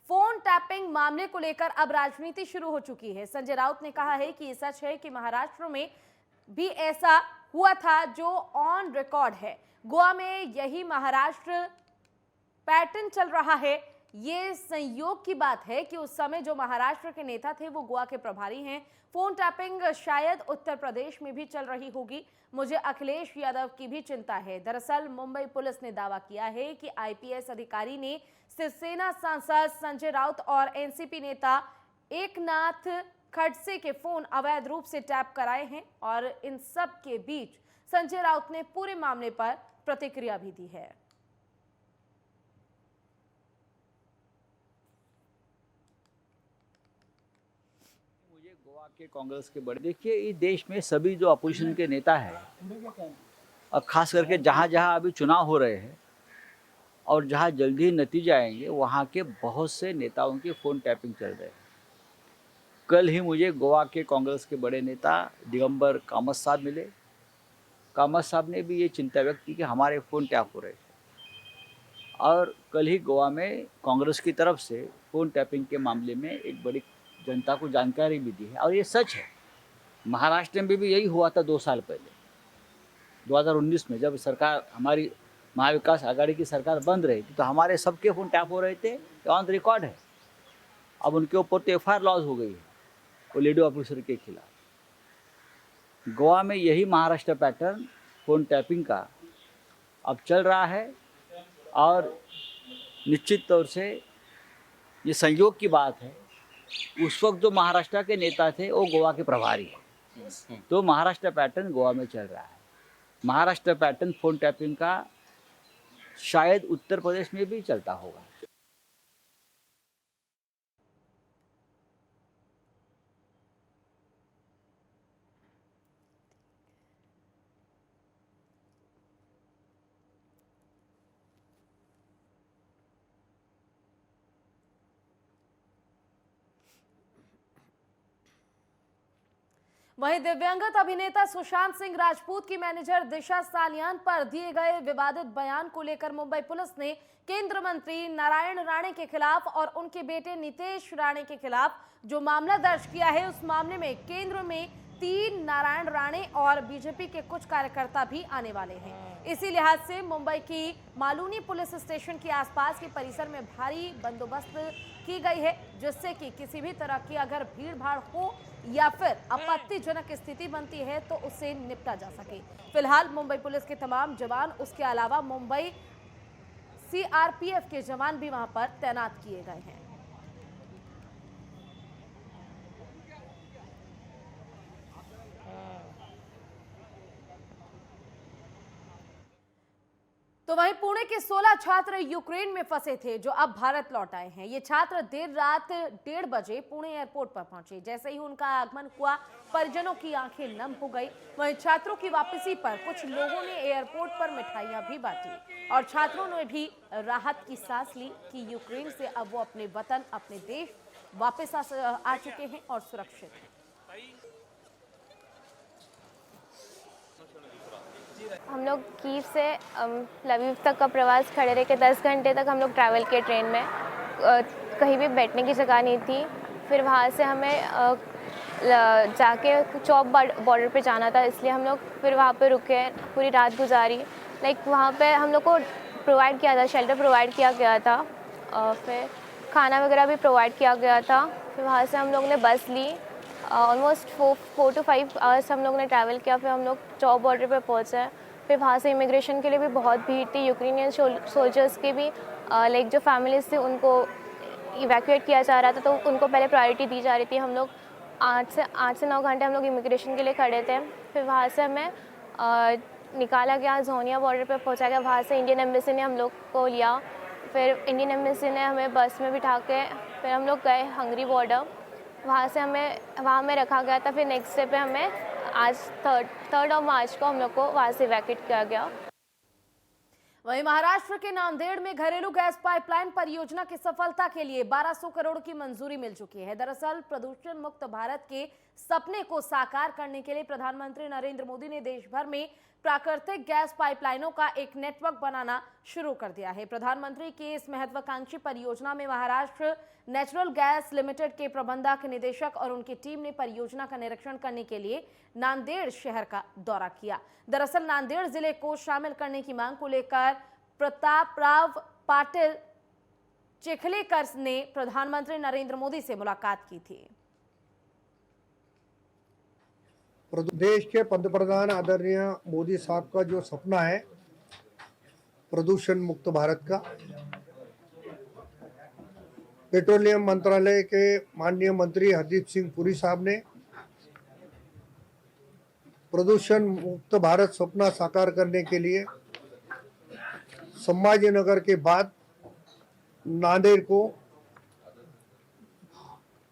Phone tapping मामले को लेकर अब राजनीति शुरू हो चुकी है। संजय राउत ने कहा है कि ये सच है कि महाराष्ट्र में भी ऐसा हुआ था जो ऑन रिकॉर्ड है। गोवा में यही महाराष्ट्र पैटर्न चल रहा है। ये संयोग की बात है कि उस समय जो महाराष्ट्र के नेता थे वो गोवा के प्रभारी हैं। फोन टैपिंग शायद उत्तर प्रदेश में भी चल रही होगी। मुझे अखिलेश यादव की भी चिंता है। दरअसल मुंबई पुलिस ने दावा किया है कि आईपीएस अधिकारी ने शिवसेना सांसद संजय राउत और एनसीपी नेता एकनाथ खड़से के फोन अवैध रूप से टैप कराए हैं और इन सब के बीच संजय राउत ने पूरे मामले पर प्रतिक्रिया भी दी है। गोवा के कांग्रेस के बड़े देखिए, इस देश में सभी जो अपोजिशन के नेता है और खास करके जहाँ जहाँ अभी चुनाव हो रहे हैं और जहाँ जल्दी ही नतीजे आएंगे वहाँ के बहुत से नेताओं की फ़ोन टैपिंग चल रहे हैं। कल ही मुझे गोवा के कांग्रेस के बड़े नेता दिगंबर कामत साहब मिले। कामत साहब ने भी ये चिंता व्यक्त की कि हमारे फ़ोन टैप हो रहे थे और कल ही गोवा में कांग्रेस की तरफ से फ़ोन टैपिंग के मामले में एक बड़ी जनता को जानकारी भी दी है और ये सच है। महाराष्ट्र में भी यही हुआ था 2 साल पहले 2019 में, जब सरकार हमारी महाविकास आघाड़ी की सरकार बंद रही थी तो हमारे सबके फ़ोन टैप हो रहे थे, ऑन रिकॉर्ड है। अब उनके ऊपर तो एफआईआर लॉन्च हो गई है वो लेडी ऑफिसर के खिलाफ। गोवा में यही महाराष्ट्र पैटर्न फ़ोन टैपिंग का अब चल रहा है और निश्चित तौर से ये संयोग की बात है। उस वक्त जो महाराष्ट्र के नेता थे वो गोवा के प्रभारी हैं, तो महाराष्ट्र पैटर्न गोवा में चल रहा है। महाराष्ट्र पैटर्न फ़ोन टैपिंग का शायद उत्तर प्रदेश में भी चलता होगा। वहीं दिव्यांगत अभिनेता सुशांत सिंह राजपूत की मैनेजर दिशा सालियान पर दिए गए विवादित बयान को लेकर मुंबई पुलिस ने केंद्र मंत्री नारायण राणे के खिलाफ और उनके बेटे नितेश राणे के खिलाफ जो मामला दर्ज किया है, उस मामले में केंद्र में 3 नारायण राणे और बीजेपी के कुछ कार्यकर्ता भी आने वाले हैं। इसी लिहाज से मुंबई की मालूनी पुलिस स्टेशन के आसपास के परिसर में भारी बंदोबस्त की गई है, जिससे कि किसी भी तरह की अगर भीड़ भाड़ हो या फिर आपत्तिजनक स्थिति बनती है तो उससे निपटा जा सके। फिलहाल मुंबई पुलिस के तमाम जवान, उसके अलावा मुंबई सीआरपीएफ के जवान भी वहां पर तैनात किए गए हैं। तो वहीं पुणे के 16 छात्र यूक्रेन में फंसे थे जो अब भारत लौट आए हैं। ये छात्र देर रात 1:30 बजे पुणे एयरपोर्ट पर पहुंचे। जैसे ही उनका आगमन हुआ, परिजनों की आंखें नम हो गई। वहीं छात्रों की वापसी पर कुछ लोगों ने एयरपोर्ट पर मिठाइयां भी बांटी और छात्रों ने भी राहत की सांस ली कि यूक्रेन से अब वो अपने वतन, अपने देश वापस आ चुके हैं और सुरक्षित हैं। हम लोग कीव से लवीव तक का प्रवास खड़े रह के 10 घंटे तक हम लोग ट्रैवल किए ट्रेन में। कहीं भी बैठने की जगह नहीं थी। फिर वहाँ से हमें जाके चौक बॉर्डर पे जाना था, इसलिए हम लोग फिर वहाँ पे रुके, पूरी रात गुजारी। वहाँ पे हम लोग को प्रोवाइड किया था, शेल्टर प्रोवाइड किया गया था, फिर खाना वगैरह भी प्रोवाइड किया गया था। फिर वहाँ से हम लोग ने बस ली। ऑलमोस्ट 4 to 5 आवर्स हम लोग ने ट्रैवल किया। फिर हम लोग चौक बॉर्डर पे पहुँचे। फिर वहाँ से इमिग्रेशन के लिए भी बहुत भीड़ थी। यूक्रेनियन सोल्जर्स के भी जो फैमिलीज थे उनको इवैक्यूएट किया जा रहा था, तो उनको पहले प्रायोरिटी दी जा रही थी। हम लोग 8 से 9 घंटे हम लोग इमिग्रेशन के लिए खड़े थे। फिर वहाँ से हमें निकाला गया, जोनिया बॉर्डर पे पहुँचा गया। वहाँ से इंडियन एम्बेसी ने हम लोग को लिया। फिर इंडियन एम्बेसी ने हमें बस में बिठा के फिर हम लोग गए हंगरी बॉर्डर। वहाँ से वहाँ में रखा गया था। फिर नेक्स्ट डे पे हमें आज 3rd of मार्च को हम लोग को वहाँ से इवैक्यूएट किया गया। वहीं महाराष्ट्र के नांदेड़ में घरेलू गैस पाइपलाइन परियोजना की सफलता के लिए 1200 करोड़ की मंजूरी मिल चुकी है। दरअसल प्रदूषण मुक्त भारत के सपने को साकार करने के लिए प्रधानमंत्री नरेंद्र मोदी ने देश भर में प्राकृतिक गैस पाइपलाइनों का एक नेटवर्क बनाना शुरू कर दिया है। प्रधानमंत्री की इस महत्वाकांक्षी परियोजना में महाराष्ट्र नेचुरल गैस लिमिटेड के प्रबंधक निदेशक और उनकी टीम ने परियोजना का निरीक्षण करने के लिए नांदेड़ शहर का दौरा किया। दरअसल नांदेड़ जिले को शामिल करने की मांग को लेकर प्रतापराव पाटिल चिखलीकर ने प्रधानमंत्री नरेंद्र मोदी से मुलाकात की थी। देश के पंतप्रधान आदरणीय मोदी साहब का जो सपना है प्रदूषण मुक्त भारत का, पेट्रोलियम मंत्रालय के माननीय मंत्री हरदीप सिंह पुरी साहब ने प्रदूषण मुक्त भारत सपना साकार करने के लिए संभाजीनगर के बाद नांदेड़ को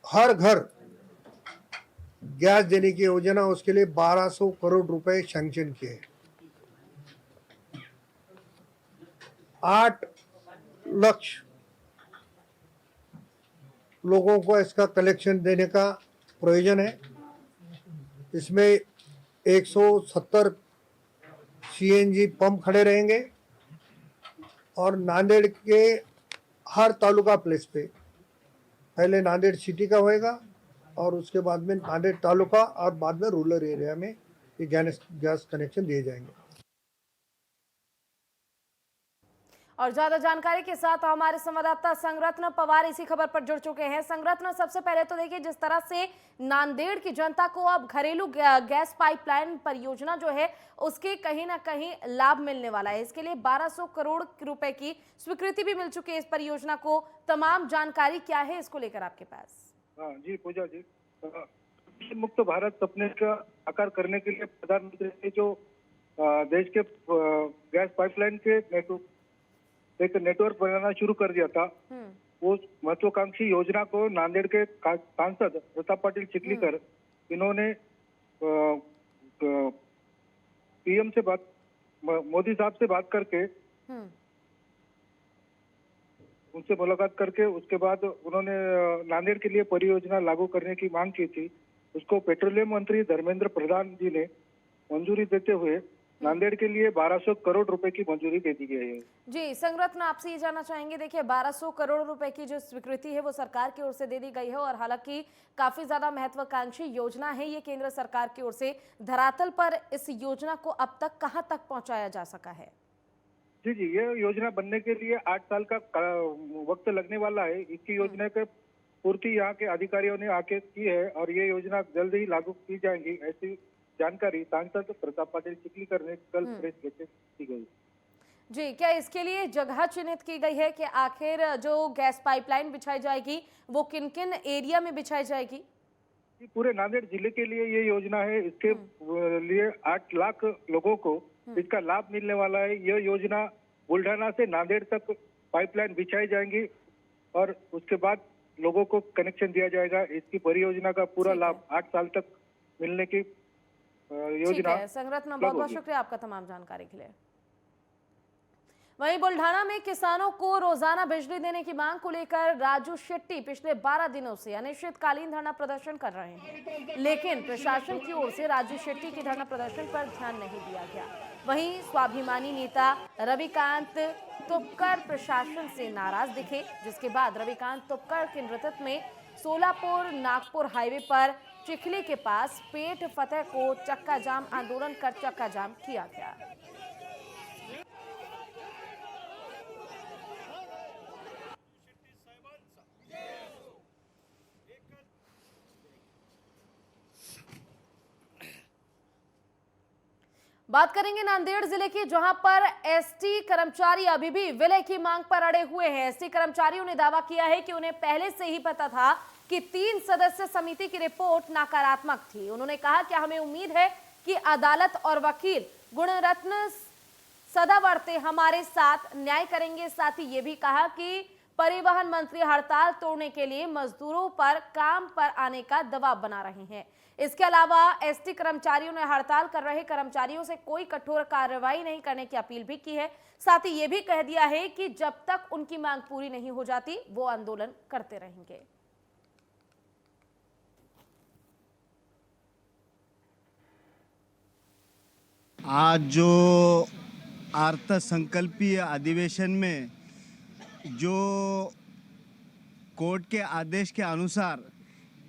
हर घर गैस देने की योजना, उसके लिए 1200 करोड़ रुपए सैंक्शन किए। 8 लाख लोगों को इसका कलेक्शन देने का प्रयोजन है। इसमें 170 सीएनजी पंप खड़े रहेंगे और नांदेड़ के हर तालुका प्लेस पे पहले नांदेड़ सिटी का होएगा और उसके बाद में नांदेड़ तालुका और बाद में रूरल एरिया में ये गैस कनेक्शन दिए जाएंगे। और ज्यादा जानकारी के साथ हमारे संवाददाता संगरत्न पवार इसी खबर पर जुड़ चुके हैं। संगरत्न, सबसे पहले तो देखिए, जिस तरह से नांदेड़ की जनता को अब घरेलू गैस पाइपलाइन परियोजना जो है उसके कहीं ना कहीं लाभ मिलने वाला है। इसके लिए 1200 करोड़ रुपए की स्वीकृति भी मिल चुकी है इस परियोजना को। तमाम जानकारी क्या है इसको लेकर आपके पास? हाँ जी पूजा जी, मुक्त भारत सपने का आकार करने के लिए प्रधानमंत्री ने जो देश के गैस पाइपलाइन के एक नेटवर्क बनाना शुरू कर दिया था, वो महत्वाकांक्षी योजना को नांदेड़ के सांसद प्रताप पाटिल चिखलीकर इन्होंने पीएम से बात, मोदी साहब से बात करके उनसे मुलाकात करके उसके बाद उन्होंने नांदेड़ के लिए परियोजना लागू करने की मांग की थी। उसको पेट्रोलियम मंत्री धर्मेंद्र प्रधान जी ने मंजूरी देते हुए नांदेड़ के लिए 1200 करोड़ रुपए की मंजूरी दे दी गई है। जी संगरत्न, आपसे ये जानना चाहेंगे, देखिए 1200 करोड़ रुपए की जो स्वीकृति है वो सरकार की ओर से दे दी गई है और हालांकि काफी ज्यादा महत्वाकांक्षी योजना है ये केंद्र सरकार की ओर से। धरातल पर इस योजना को अब तक कहां तक पहुंचाया जा सका है? जी जी, ये योजना बनने के लिए 8 साल का वक्त लगने वाला है। इसकी योजना के पूर्ति यहाँ के अधिकारियों ने आके की है और ये योजना जल्द ही लागू की जाएंगी, ऐसी जानकारी सांसद प्रताप पाटिल चिखलीकर ने कल प्रेस में दी गई। जी, क्या इसके लिए जगह चिन्हित की गई है कि आखिर जो गैस पाइपलाइन बिछाई जाएगी वो किन किन एरिया में बिछाई जाएगी? पूरे नांदेड़ जिले के लिए ये योजना है। इसके लिए 8 लाख लोगों को इसका लाभ मिलने वाला है। यह योजना बुल्ढाना से नांदेड़ तक पाइपलाइन बिछाई जाएंगी और उसके बाद लोगों को कनेक्शन दिया जाएगा। इसकी परियोजना का पूरा लाभ 8 साल तक मिलने की योजना। संगरत्न, बहुत बहुत शुक्रिया आपका तमाम जानकारी के लिए। वहीं बुल्ढाना में किसानों को रोजाना बिजली देने की मांग को लेकर राजू शेट्टी पिछले 12 दिनों से अनिश्चितकालीन धरना प्रदर्शन कर रहे हैं, लेकिन प्रशासन की ओर से राजू शेट्टी के धरना प्रदर्शन पर ध्यान नहीं दिया गया। वहीं स्वाभिमानी नेता रविकांत तुपकर प्रशासन से नाराज दिखे, जिसके बाद रविकांत तुपकर के नेतृत्व में सोलापुर नागपुर हाईवे पर चिखली के पास पेट फतेह को चक्का जाम आंदोलन कर चक्का जाम किया गया। बात करेंगे नांदेड़ जिले की, जहां पर एसटी कर्मचारी अभी भी विलय की मांग पर अड़े हुए हैं। एसटी कर्मचारियों ने दावा किया है कि उन्हें पहले से ही पता था कि 3 सदस्य समिति की रिपोर्ट नकारात्मक थी। उन्होंने कहा कि हमें उम्मीद है कि अदालत और वकील गुणरत्न सदावर्ते हमारे साथ न्याय करेंगे। साथ ही ये भी कहा कि परिवहन मंत्री हड़ताल तोड़ने के लिए मजदूरों पर काम पर आने का दबाव बना रहे हैं। इसके अलावा एसटी कर्मचारियों ने हड़ताल कर रहे कर्मचारियों से कोई कठोर कार्रवाई नहीं करने की अपील भी की है। साथ ही ये भी कह दिया है कि जब तक उनकी मांग पूरी नहीं हो जाती वो आंदोलन करते रहेंगे। आज जो अर्थसंकल्पीय अधिवेशन में जो कोर्ट के आदेश के अनुसार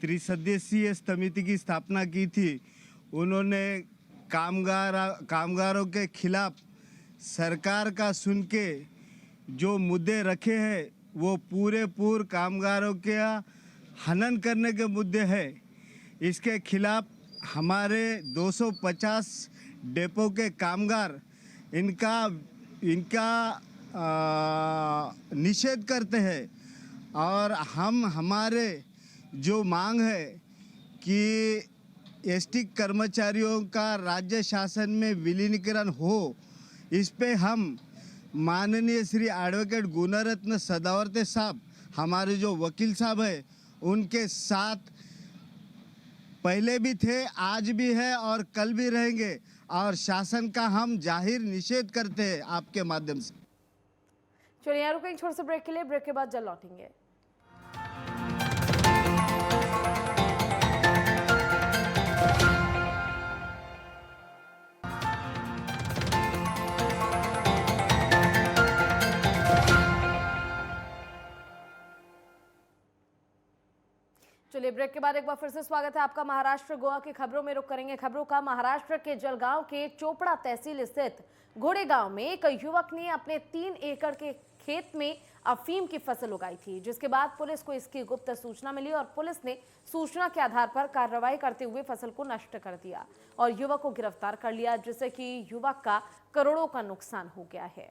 त्रिसदस्यीय समिति की स्थापना की थी, उन्होंने कामगारों के खिलाफ सरकार का सुन के जो मुद्दे रखे हैं वो पूरे कामगारों के हनन करने के मुद्दे हैं। इसके खिलाफ हमारे 250 डेपो के कामगार इनका निषेध करते हैं और हमारे जो मांग है कि एसटी कर्मचारियों का राज्य शासन में विलीनीकरण हो, इस पे हम माननीय श्री एडवोकेट गुणरत्न सदावर्ते साहब, हमारे जो वकील साहब है, उनके साथ पहले भी थे, आज भी है और कल भी रहेंगे और शासन का हम जाहिर निषेध करते हैं आपके माध्यम से। चलिए यहाँ रुकेंगे छोटे से ब्रेक के लिए, ब्रेक के बाद जल्द लौटेंगे। चलिए ब्रेक के बाद एक बार फिर से स्वागत है आपका। महाराष्ट्र गोवा की खबरों में रुक करेंगे खबरों का। महाराष्ट्र के जलगांव के चोपड़ा तहसील स्थित घोड़े गांव में एक युवक ने अपने 3 एकड़ के खेत में अफीम की फसल उगाई थी, जिसके बाद पुलिस को इसकी गुप्त सूचना मिली और पुलिस ने सूचना के आधार पर कार्रवाई करते हुए फसल को नष्ट कर दिया और युवक को गिरफ्तार कर लिया, जिससे कि युवक का करोड़ों का नुकसान हो गया है।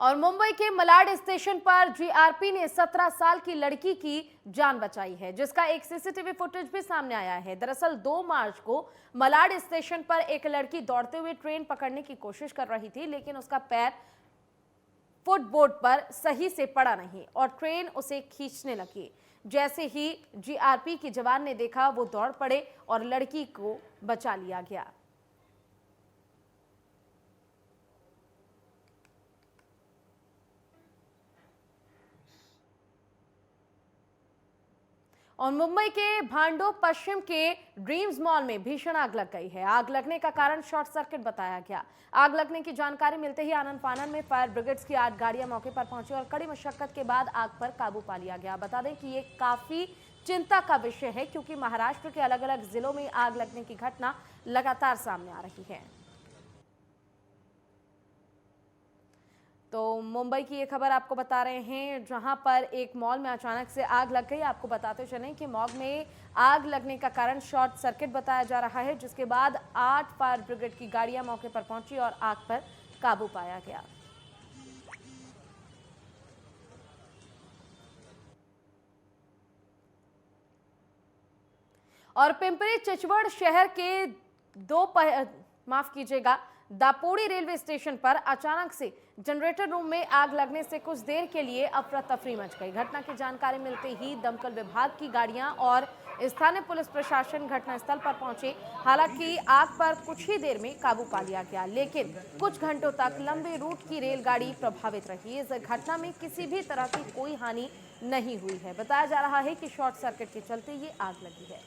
और मुंबई के मलाड स्टेशन पर जीआरपी ने 17 साल की लड़की की जान बचाई है, जिसका एक सीसीटीवी फुटेज भी सामने आया है। दरअसल 2 मार्च को मलाड स्टेशन पर एक लड़की दौड़ते हुए ट्रेन पकड़ने की कोशिश कर रही थी, लेकिन उसका पैर फुटबोर्ड पर सही से पड़ा नहीं और ट्रेन उसे खींचने लगी। जैसे ही जीआरपी के जवान ने देखा, वो दौड़ पड़े और लड़की को बचा लिया गया। और मुंबई के भांडो पश्चिम के ड्रीम्स मॉल में भीषण आग लग गई है। आग लगने का कारण शॉर्ट सर्किट बताया गया। आग लगने की जानकारी मिलते ही आनन फानन में फायर ब्रिगेड्स की 8 गाड़ियां मौके पर पहुंची और कड़ी मशक्कत के बाद आग पर काबू पा लिया गया। बता दें कि ये काफी चिंता का विषय है, क्योंकि महाराष्ट्र के अलग अलग जिलों में आग लगने की घटना लगातार सामने आ रही है। तो मुंबई की ये खबर आपको बता रहे हैं, जहां पर एक मॉल में अचानक से आग लग गई। आपको बताते चलें कि मॉल में आग लगने का कारण शॉर्ट सर्किट बताया जा रहा है, जिसके बाद 8 फायर ब्रिगेड की गाड़ियां मौके पर पहुंची और आग पर काबू पाया गया। और पिंपरी चिचवड़ शहर के दापोड़ी रेलवे स्टेशन पर अचानक से जनरेटर रूम में आग लगने से कुछ देर के लिए अफरा तफरी मच गई। घटना की जानकारी मिलते ही दमकल विभाग की गाड़ियां और स्थानीय पुलिस प्रशासन घटनास्थल पर पहुंचे। हालांकि आग पर कुछ ही देर में काबू पा लिया गया, लेकिन कुछ घंटों तक लंबे रूट की रेलगाड़ी प्रभावित रही। इस घटना में किसी भी तरह की कोई हानि नहीं हुई है। बताया जा रहा है कि शॉर्ट सर्किट के चलते ये आग लगी है।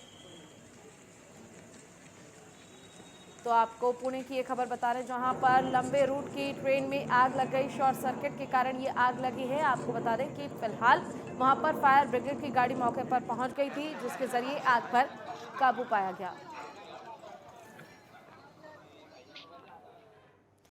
तो आपको पुणे की ये खबर बता रहे हैं, जहां पर लंबे रूट की ट्रेन में आग लग गई। शॉर्ट सर्किट के कारण ये आग लगी है। आपको बता दें कि फिलहाल वहां पर फायर ब्रिगेड की गाड़ी मौके पर पहुंच गई थी, जिसके जरिए आग पर काबू पाया गया।